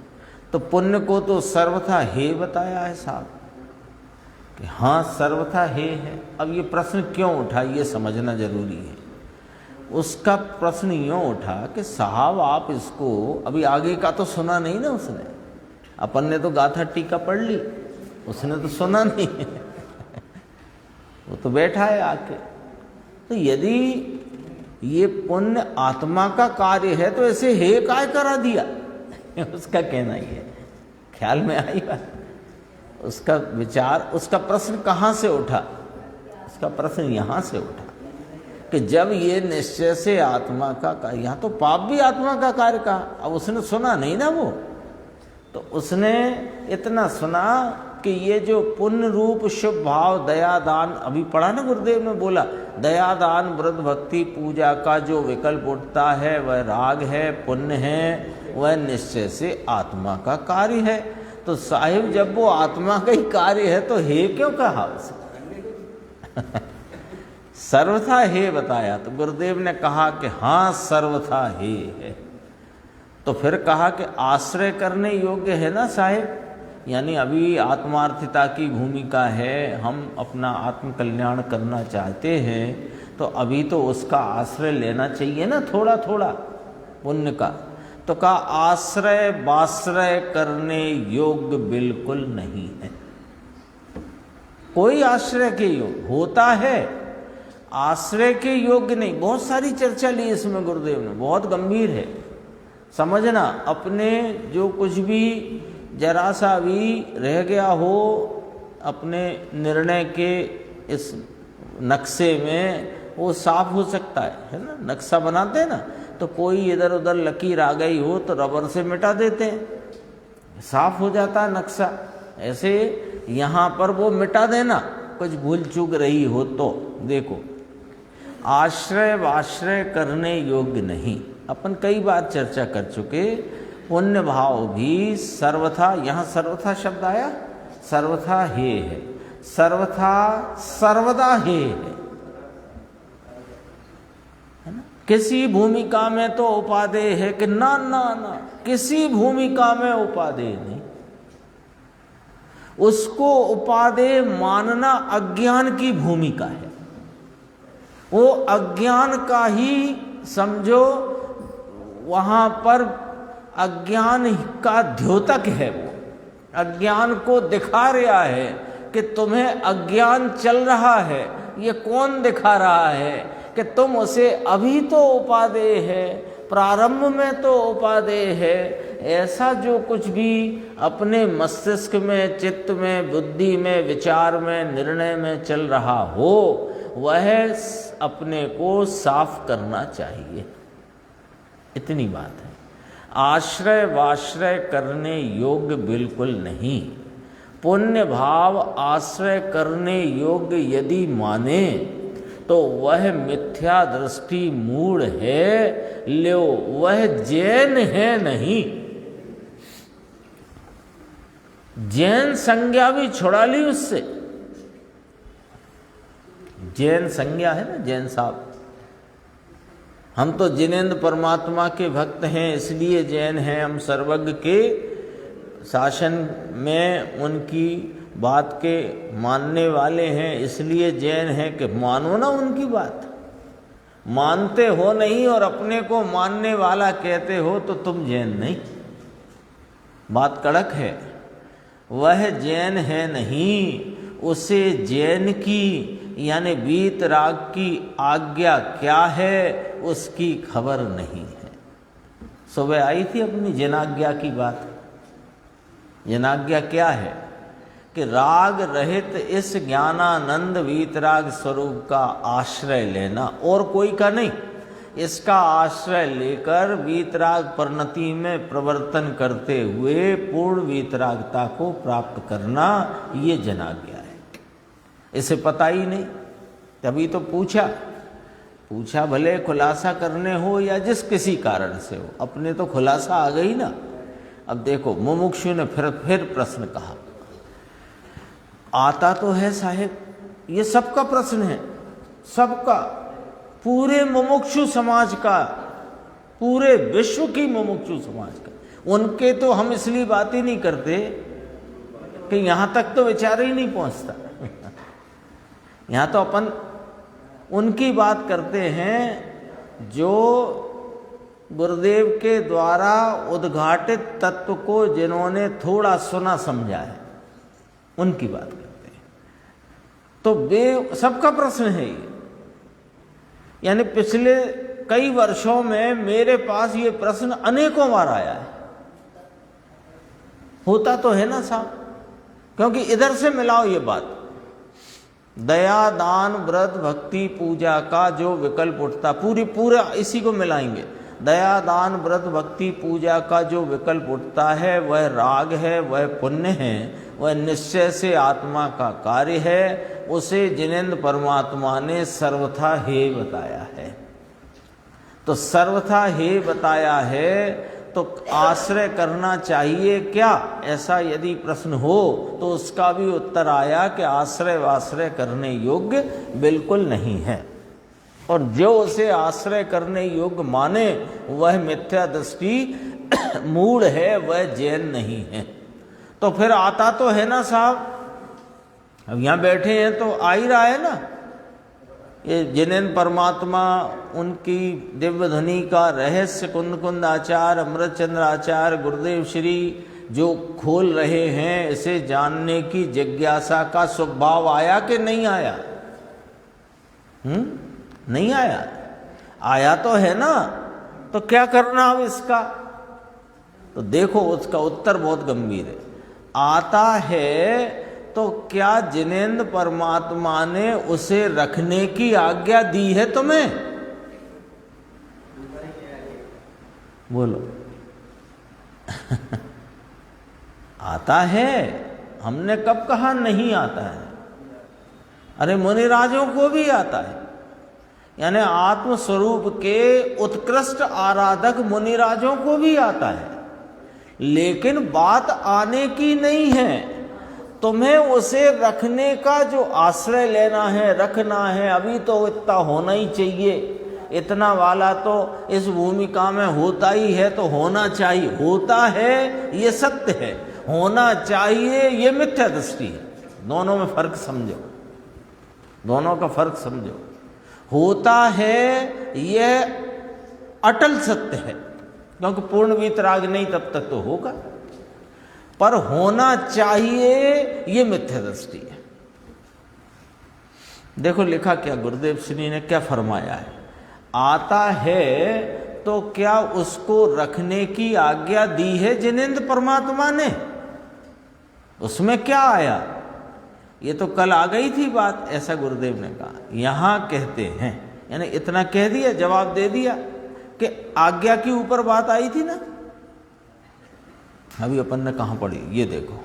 तो पुण्य को तो सर्वथा हे बताया है साहब कि हाँ सर्वथा हे है। अब ये प्रश्न क्यों उठा ये समझना जरूरी है। उसका प्रश्न यूँ उठा कि साहब आप इसको, अभी आगे का तो सुना नहीं ना उसने, अपन ने तो गाथा टीका पढ़ ली, उसने तो सुना नहीं वो तो बैठा है आके। तो यदि ये पुण्य आत्मा का कार्य है तो ऐसे हे काय करा दिया उसका कहना ही है। ख्याल में आई बात? उसका विचार, उसका प्रश्न कहाँ से उठा? उसका प्रश्न यहाँ से उठा कि जब ये निश्चय से आत्मा का कार्य, यहाँ तो पाप भी आत्मा का कार्य कहा, अब उसने सुना नहीं ना वो, तो उसने इतना सुना कि ये जो पुण्य रूप शुभ भाव दया दान, अभी पढ़ा ना गुरुदेव ने बोला, दया दान व्रत भक्ति पूजा का जो विकल्प उठता है वह राग है, पुण्य है, वह निश्चय से आत्मा का कार्य है। तो साहिब जब वो आत्मा का ही कार्य है तो हे क्यों कहा उसे सर्वथा हे बताया। तो गुरुदेव ने कहा कि हाँ सर्वथा हे है। तो फिर कहा कि आश्रय करने योग्य है ना साहिब, यानी अभी आत्मार्थिता की भूमिका है, हम अपना आत्म कल्याण करना चाहते हैं तो अभी तो उसका आश्रय लेना चाहिए ना थोड़ा थोड़ा पुण्य का। तो कहा आश्रय बाश्रय करने योग्य बिल्कुल नहीं है, कोई आश्रय के योग्य होता है, आश्रय के योग्य नहीं। बहुत सारी चर्चा ली इसमें गुरुदेव ने, बहुत गंभीर है समझना। अपने जो कुछ भी जरा सा भी रह गया हो अपने निर्णय के इस नक्शे में, वो साफ हो सकता है ना। नक्शा बनाते हैं ना तो कोई इधर उधर लकीर आ गई हो तो रबर से मिटा देते हैं, साफ हो जाता है नक्शा। ऐसे यहाँ पर वो मिटा देना कुछ भूल चूक रही हो तो। देखो आश्रय वाश्रय करने योग्य नहीं, अपन कई बार चर्चा कर चुके। पुण्य भाव भी सर्वथा, यहाँ सर्वथा शब्द आया, सर्वथा हे है, सर्वथा सर्वदा हे है ना। किसी भूमिका में तो उपादेय है कि ना ना ना, किसी भूमिका में उपादेय नहीं। उसको उपादेय मानना अज्ञान की भूमिका है, वो अज्ञान का ही समझो, वहां पर अज्ञान का द्योतक है। वो अज्ञान को दिखा रहा है कि तुम्हें अज्ञान चल रहा है। ये कौन दिखा रहा है कि तुम उसे अभी तो उपादेय है, प्रारंभ में तो उपादेय है। ऐसा जो कुछ भी अपने मस्तिष्क में, चित्त में, बुद्धि में, विचार में, निर्णय में चल रहा हो, वह अपने को साफ करना चाहिए। इतनी बात है। आश्रय वाश्रय करने योग्य बिल्कुल नहीं। पुण्य भाव आश्रय करने योग्य यदि माने तो वह मिथ्या दृष्टि मूढ़ है, लो वह जैन है नहीं। जैन संज्ञा भी छुड़ा ली उससे। जैन संज्ञा है ना, जैन साहब, हम तो जिनेंद्र परमात्मा के भक्त हैं इसलिए जैन हैं, हम सर्वज्ञ के शासन में उनकी बात के मानने वाले हैं इसलिए जैन हैं। कि मानो ना उनकी बात, मानते हो नहीं और अपने को मानने वाला कहते हो तो तुम जैन नहीं। बात कड़क है। वह जैन है नहीं, उसे जैन की यानी वीत राग की आज्ञा क्या है उसकी खबर नहीं है। सुबह आई थी अपनी जनाज्ञा की बात। जनाज्ञा क्या है कि राग रहित इस ज्ञानानंद वीतराग स्वरूप का आश्रय लेना, और कोई का नहीं। इसका आश्रय लेकर वीतराग परिणति में प्रवर्तन करते हुए पूर्ण वीतरागता को प्राप्त करना, ये जनाज्ञा है। इसे पता ही नहीं, तभी तो पूछा भले खुलासा करने हो या जिस किसी कारण से हो, अपने तो खुलासा आ गई ना। अब देखो मुमुक्षु ने फिर प्रश्न कहा, आता तो है साहेब, ये सबका प्रश्न है, सबका, पूरे मुमुक्षु समाज का, पूरे विश्व की मुमुक्षु समाज का। उनके तो हम इसलिए बात ही नहीं करते कि यहां तक तो विचार ही नहीं पहुंचता। यहां तो अपन उनकी बात करते हैं जो गुरुदेव के द्वारा उद्घाटित तत्व को जिन्होंने थोड़ा सुना समझा है, उनकी बात करते हैं। तो वे सबका प्रश्न है ये। यानी पिछले कई वर्षों में मेरे पास ये प्रश्न अनेकों बार आया है। होता तो है ना साहब, क्योंकि इधर से मिलाओ ये बात, दया दान व्रत भक्ति पूजा का जो विकल्प उठता, पूरा इसी को मिलाएंगे। दया दान व्रत भक्ति पूजा का जो विकल्प उठता है वह राग है, वह पुण्य है, वह निश्चय से आत्मा का कार्य है। उसे जिनेंद्र परमात्मा ने सर्वथा हे बताया है। तो सर्वथा हे बताया है तो आश्रय करना चाहिए क्या, ऐसा यदि प्रश्न हो तो उसका भी उत्तर आया कि आश्रय वाश्रय करने योग्य बिल्कुल नहीं है। और जो उसे आश्रय करने योग्य माने वह मिथ्या दृष्टि मूढ़ है, वह जैन नहीं है। तो फिर आता तो है ना साहब, अब यहाँ बैठे हैं तो आ ही रहा है ना। ये जिनेंद्र परमात्मा, उनकी दिव्य ध्वनि का रहस्य कुंद कुंद आचार्य, अमृत चंद्र आचार्य, गुरुदेव श्री जो खोल रहे हैं, इसे जानने की जिज्ञासा का स्वभाव आया कि नहीं आया? नहीं आया? आया तो है ना। तो क्या करना अब इसका? तो देखो उसका उत्तर बहुत गंभीर है। आता है तो क्या जिनेंद्र परमात्मा ने उसे रखने की आज्ञा दी है तुम्हें? बोलो। आता है, हमने कब कहा नहीं आता है? अरे मुनिराजों को भी आता है। यानी आत्म स्वरूप के उत्कृष्ट आराधक मुनिराजों को भी आता है। लेकिन बात आने की नहीं है, तुम्हें उसे रखने का जो आश्रय लेना है, रखना है। अभी तो इतना होना ही चाहिए, इतना वाला तो इस भूमिका में होता ही है, तो होना चाहिए। होता है ये सत्य है, होना चाहिए ये मिथ्या दृष्टि है। दोनों में फर्क समझो, दोनों का फर्क समझो। होता है यह अटल सत्य है, क्योंकि पूर्ण वीतराग नहीं तब तक तो होगा। पर होना चाहिए ये मिथ्या दृष्टि है। देखो लिखा क्या, गुरुदेव श्री ने क्या फरमाया है। आता है तो क्या उसको रखने की आज्ञा दी है जिनेंद्र परमात्मा ने? उसमें क्या आया? ये तो कल आ गई थी बात, ऐसा गुरुदेव ने कहा। यहां कहते हैं, यानी इतना कह दिया, जवाब दे दिया कि आज्ञा के ऊपर बात आई थी ना। अभी अपन ने कहाँ पढ़ी, ये देखो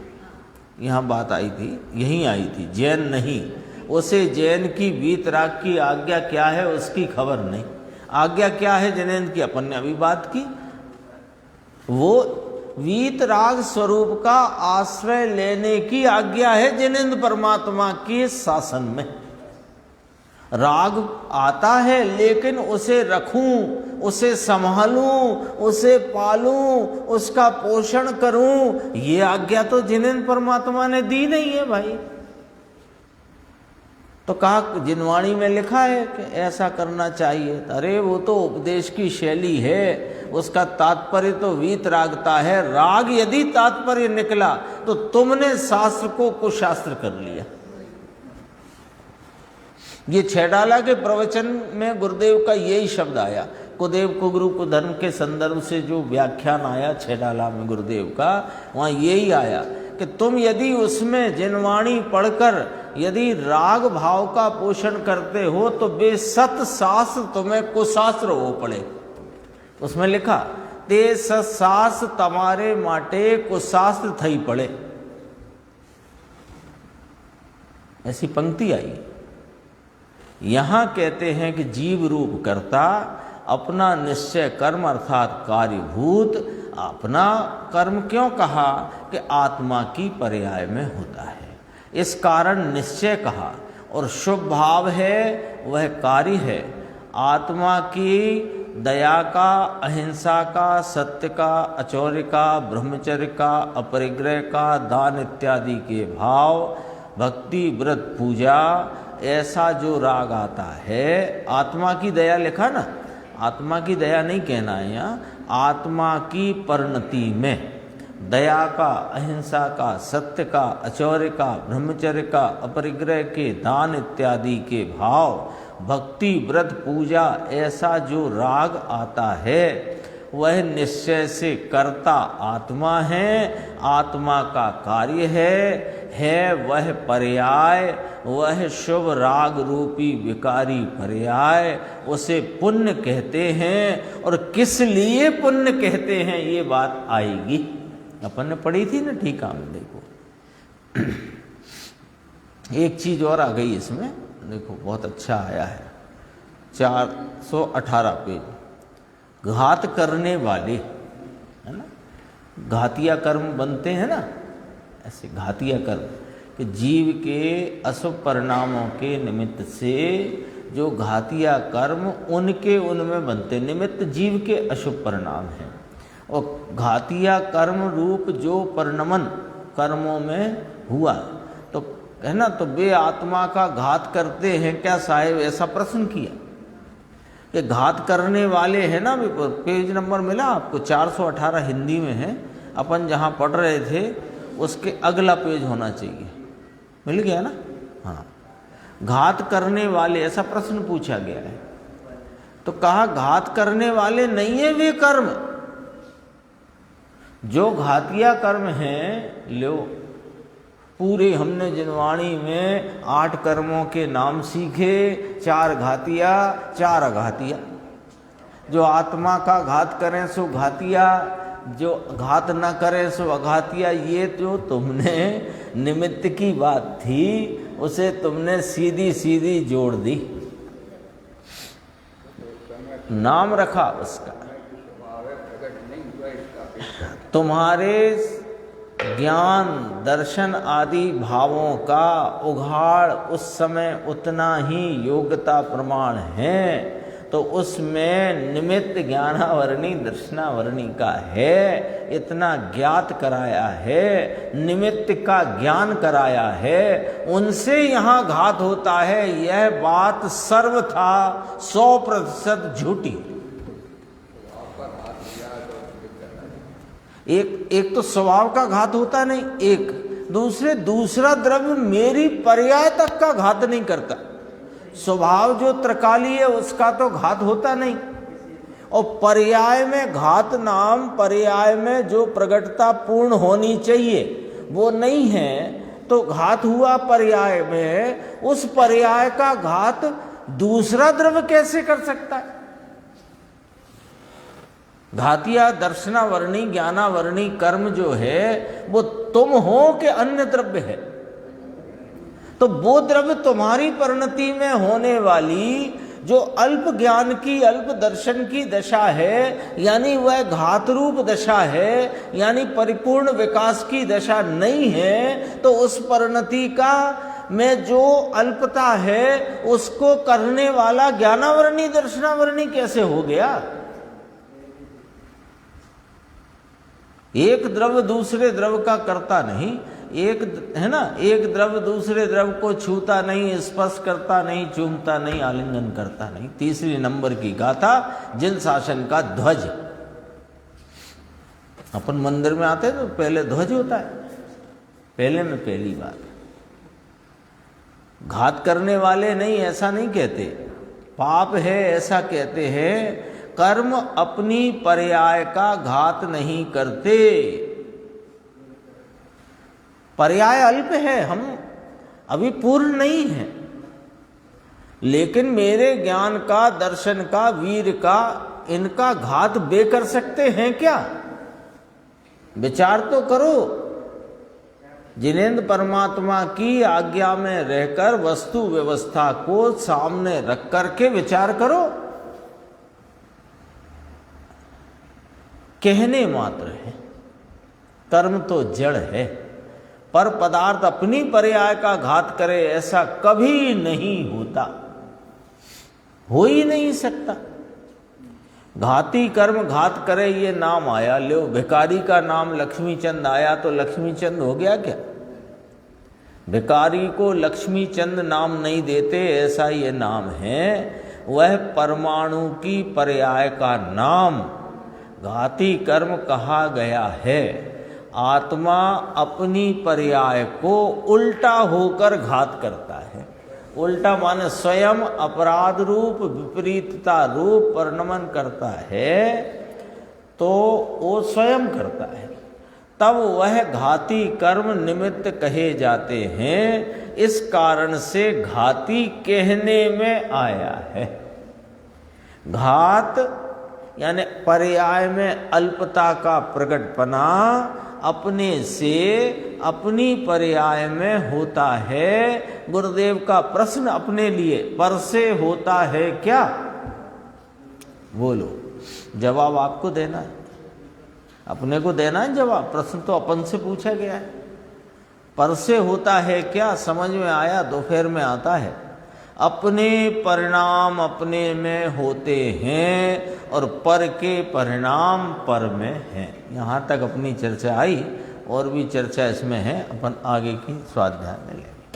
यहाँ बात आई थी, यहीं आई थी। जैन नहीं, उसे जैन की वीतराग की आज्ञा क्या है उसकी खबर नहीं। आज्ञा क्या है जिनेंद्र की, अपन ने अभी बात की। वो वीतराग स्वरूप का आश्रय लेने की आज्ञा है जिनेंद्र परमात्मा के शासन में। राग आता है, लेकिन उसे रखूं, उसे संभालूं, उसे पालूं, उसका पोषण करूं, ये आज्ञा तो जिनेंद्र परमात्मा ने दी नहीं है भाई। तो कहा जिनवाणी में लिखा है कि ऐसा करना चाहिए। अरे वो तो उपदेश की शैली है, उसका तात्पर्य तो वीतरागता है। राग यदि तात्पर्य निकला तो तुमने शास्त्र को कुशास्त्र कर लिया। ये छैडाला के प्रवचन में गुरुदेव का यही शब्द आया। कुदेव कुगुरु कुधर्म के संदर्भ से जो व्याख्यान आया छैडाला में गुरुदेव का, वहाँ यही आया कि तुम यदि उसमें जिनवाणी पढ़कर यदि राग भाव का पोषण करते हो तो बेसत शास्त्र तुम्हें कुशास्त्र हो पड़े। उसमें लिखा ते सत्शास्त्र तमारे माटे कुशास्त्र थई पड़े, ऐसी पंक्ति आई। यहां कहते हैं कि जीव रूप कर्ता अपना निश्चय कर्म अर्थात कार्यभूत, अपना कर्म क्यों कहा कि आत्मा की पर्याय में होता है, इस कारण निश्चय कहा। और शुभ भाव है वह कार्य है। आत्मा की दया का, अहिंसा का, सत्य का, अचौर्य का, ब्रह्मचर्य का, अपरिग्रह का, दान इत्यादि के भाव, भक्ति, व्रत, पूजा, ऐसा जो राग आता है, आत्मा की दया लिखा ना, आत्मा की दया नहीं कहना है यहाँ, आत्मा की परिणति में दया का, अहिंसा का, सत्य का, अचौर्य का, ब्रह्मचर्य का, अपरिग्रह के, दान इत्यादि के भाव, भक्ति, व्रत, पूजा, ऐसा जो राग आता है वह निश्चय से कर्ता आत्मा है, आत्मा का कार्य है वह पर्याय, वह शुभ राग रूपी विकारी पर्याय, उसे पुण्य कहते हैं। और किस लिए पुण्य कहते हैं ये बात आएगी, अपन ने पढ़ी थी ना ठीका में। देखो एक चीज और आ गई इसमें, देखो बहुत अच्छा आया है, 418 पेज। घात करने वाले, है ना, घातिया कर्म बनते हैं ना, ऐसे घातिया कर्म कि जीव के अशुभ परिणामों के निमित्त से जो घातिया कर्म उनके उनमें बनते, निमित्त जीव के अशुभ परिणाम हैं। और घातिया कर्म रूप जो परिणमन कर्मों में हुआ तो है ना, तो वे आत्मा का घात करते हैं क्या साहेब, ऐसा प्रश्न किया कि घात करने वाले हैं ना। पेज नंबर मिला आपको, 418 हिंदी में है, अपन जहाँ पढ़ रहे थे उसके अगला पेज होना चाहिए, मिल गया ना। हाँ, घात करने वाले, ऐसा प्रश्न पूछा गया है। तो कहा घात करने वाले नहीं है वे कर्म जो घातिया कर्म हैं। लो पूरे हमने जिनवाणी में 8 कर्मों के नाम सीखे, 4 घातिया 4 अघातिया। जो आत्मा का घात करें सो घातिया, जो घात न करें सो अघातिया। ये जो तुमने निमित्त की बात थी उसे तुमने सीधी सीधी जोड़ दी, नाम रखा उसका। तुम्हारे ज्ञान दर्शन आदि भावों का उघाड़ उस समय उतना ही योग्यता प्रमाण है, तो उसमें निमित्त ज्ञानावरणी दर्शनावरणी का है, इतना ज्ञात कराया है, निमित्त का ज्ञान कराया है, उनसे यहाँ घात होता है। यह बात सर्वथा 100% झूठी। एक तो स्वभाव का घात होता नहीं, एक दूसरा द्रव्य मेरी पर्याय तक का घात नहीं करता। स्वभाव जो त्रिकाली है उसका तो घात होता नहीं, और पर्याय में घात नाम पर्याय में जो प्रगटता पूर्ण होनी चाहिए वो नहीं है, तो घात हुआ पर्याय में, उस पर्याय का घात दूसरा द्रव्य कैसे कर सकता है। घातिया दर्शनावरणी ज्ञानावरणी कर्म जो है वो तुम हो कि अन्य द्रव्य है। तो वो द्रव्य तुम्हारी परिणति में होने वाली जो अल्प ज्ञान की अल्प दर्शन की दशा है, यानी वह घात रूप दशा है, यानी परिपूर्ण विकास की दशा नहीं है, तो उस परिणति का में जो अल्पता है उसको करने वाला ज्ञानावरणी दर्शनावरणी कैसे हो गया। एक द्रव्य दूसरे द्रव्य का करता नहीं, एक है ना, एक द्रव्य दूसरे द्रव्य को छूता नहीं, स्पर्श करता नहीं, चूमता नहीं, आलिंगन करता नहीं। तीसरी नंबर की गाथा जिन शासन का ध्वज। अपन मंदिर में आते हैं तो पहले ध्वज होता है, पहले में पहली बात। घात करने वाले नहीं ऐसा नहीं कहते, पाप है ऐसा कहते हैं। कर्म अपनी पर्याय का घात नहीं करते। पर्याय अल्प है, हम अभी पूर्ण नहीं है, लेकिन मेरे ज्ञान का, दर्शन का, वीर का, इनका घात वे कर सकते हैं क्या? विचार तो करो। जिनेंद्र परमात्मा की आज्ञा में रहकर वस्तु व्यवस्था को सामने रख करके विचार करो। कहने मात्र है, कर्म तो जड़ है, पर पदार्थ अपनी पर्याय का घात करे ऐसा कभी नहीं होता, हो ही नहीं सकता। घाती कर्म घात करे ये नाम आया, लो भिखारी का नाम लक्ष्मी चंद आया तो लक्ष्मी चंद हो गया क्या? भिखारी को लक्ष्मी चंद नाम नहीं देते, ऐसा ये नाम है। वह परमाणु की पर्याय का नाम घाती कर्म कहा गया है। आत्मा अपनी पर्याय को उल्टा होकर घात करता है। उल्टा माने स्वयं अपराध रूप, विपरीतता रूप परिणमन करता है, तो वो स्वयं करता है, तब वह घाती कर्म निमित्त कहे जाते हैं। इस कारण से घाती कहने में आया है। घात यानी पर्याय में अल्पता का प्रकटपना अपने से अपनी पर्याय में होता है। गुरुदेव का प्रश्न अपने लिए पर से होता है क्या? बोलो, जवाब आपको देना है, अपने को देना है जवाब। प्रश्न तो अपन से पूछा गया है। पर से होता है क्या? समझ में आया? दोपहर में आता है। अपने परिणाम अपने में होते हैं और पर के परिणाम पर में हैं। यहाँ तक अपनी चर्चा आई, और भी चर्चा इसमें है, अपन आगे की स्वाध्याय में लें।